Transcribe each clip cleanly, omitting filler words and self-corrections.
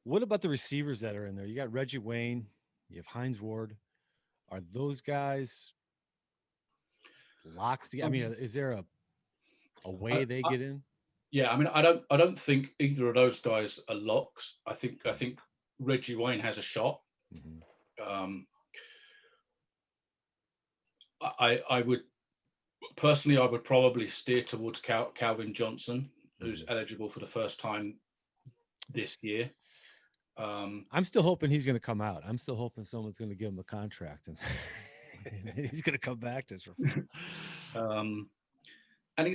What about the receivers that are in there? You got Reggie Wayne, you have Hines Ward. Are those guys locks together? I mean, is there a way I, they I, get in? yeah, I mean, I don't think either of those guys are locks. I think Reggie Wayne has a shot. Mm-hmm. Um, I would personally, I would probably steer towards Calvin Johnson, who's Mm-hmm. eligible for the first time this year. Um, I'm still hoping he's going to come out. I'm still hoping someone's going to give him a contract and, and he's going to come back to us for football. um, and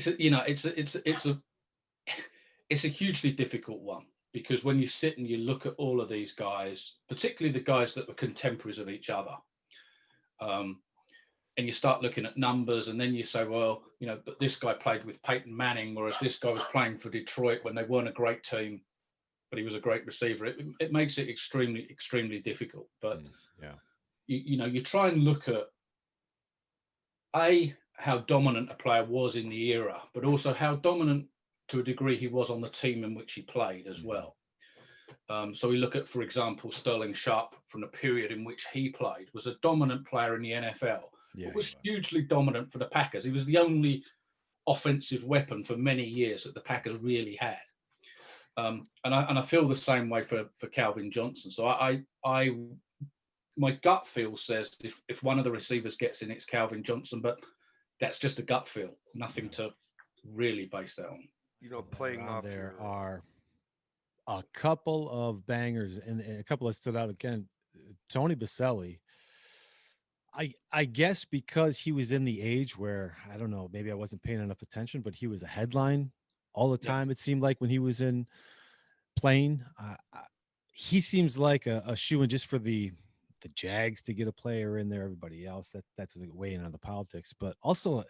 it's a hugely difficult one because when you sit and you look at all of these guys, particularly the guys that were contemporaries of each other, um, and you start looking at numbers, and then you say, well, but this guy played with Peyton Manning, whereas this guy was playing for Detroit when they weren't a great team, but he was a great receiver. It makes it extremely, extremely difficult. But Yeah. you try and look at how dominant a player was in the era, but also how dominant to a degree he was on the team in which he played as Mm-hmm. well. So we look at, for example, Sterling Sharp from the period in which he played, was a dominant player in the NFL, Yeah, but he was was. hugely dominant for the Packers. He was the only offensive weapon for many years that the Packers really had. And I feel the same way for Calvin Johnson. So my gut feel says if one of the receivers gets in, it's Calvin Johnson, but that's just a gut feel, nothing Yeah. to really base that on. That are Playing on off there your are a couple of bangers and a couple that stood out again. Tony Boselli. I guess because he was in the age where I don't know, maybe I wasn't paying enough attention, but he was a headline all the Yeah, time. It seemed like when he was in playing, he seems like a shoe in just for the Jags to get a player in there. Everybody else that doesn't weigh in on the politics, but also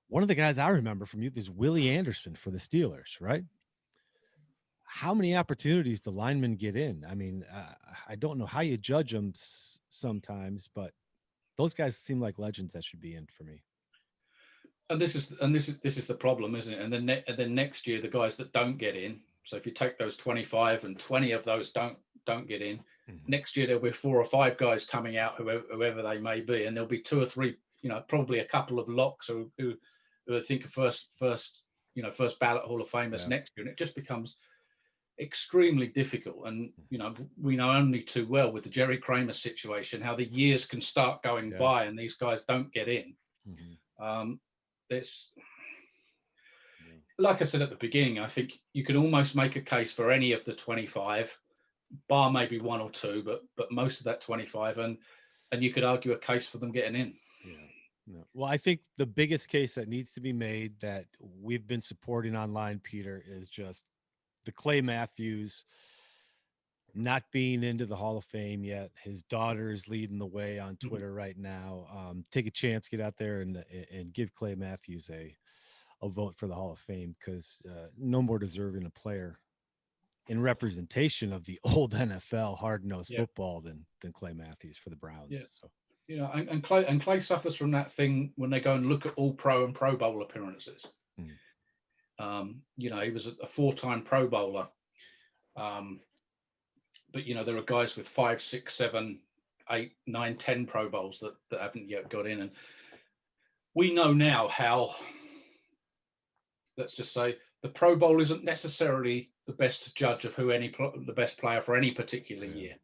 one of the guys I remember from youth is Willie Anderson for the Steelers, right? How many opportunities do linemen get in? I mean, I don't know how you judge them sometimes, but those guys seem like legends that should be in for me. and this is the problem, isn't it? And then next year, the guys that don't get in. So if you take those 25 and 20 of those don't get in, Mhm. next year there'll be 4 or 5 guys coming out, whoever they may be, and there'll be 2 or 3, probably a couple of locks who I think are first ballot Hall of Famers Yeah. next year, and it just becomes extremely difficult. And we know only too well with the Jerry Kramer situation how the years can start going Yeah. by and these guys don't get in. Hmm. Um, it's Yeah. like I said at the beginning. I think you can almost make a case for any of the 25, bar maybe one or two, but most of that 25, and you could argue a case for them getting in. Yeah. No. Well, I think the biggest case that needs to be made that we've been supporting online, Peter, is just the Clay Mathews not being into the Hall of Fame yet. His daughter is leading the way on Twitter right now. Take a chance, get out there and give Clay Matthews a vote for the Hall of Fame because no more deserving a player in representation of the old NFL hard nosed Yeah, football than Clay Matthews for the Browns. yeah. So And Clay suffers from that thing when they go and look at all Pro and Pro Bowl appearances. mm, He was a 4-time Pro Bowler, um, but there are guys with 5, 6, 7, 8, 9, 10 Pro Bowls that haven't yet got in, and we know now how. Let's just say the Pro Bowl isn't necessarily the best judge of who the best player for any particular yeah, year.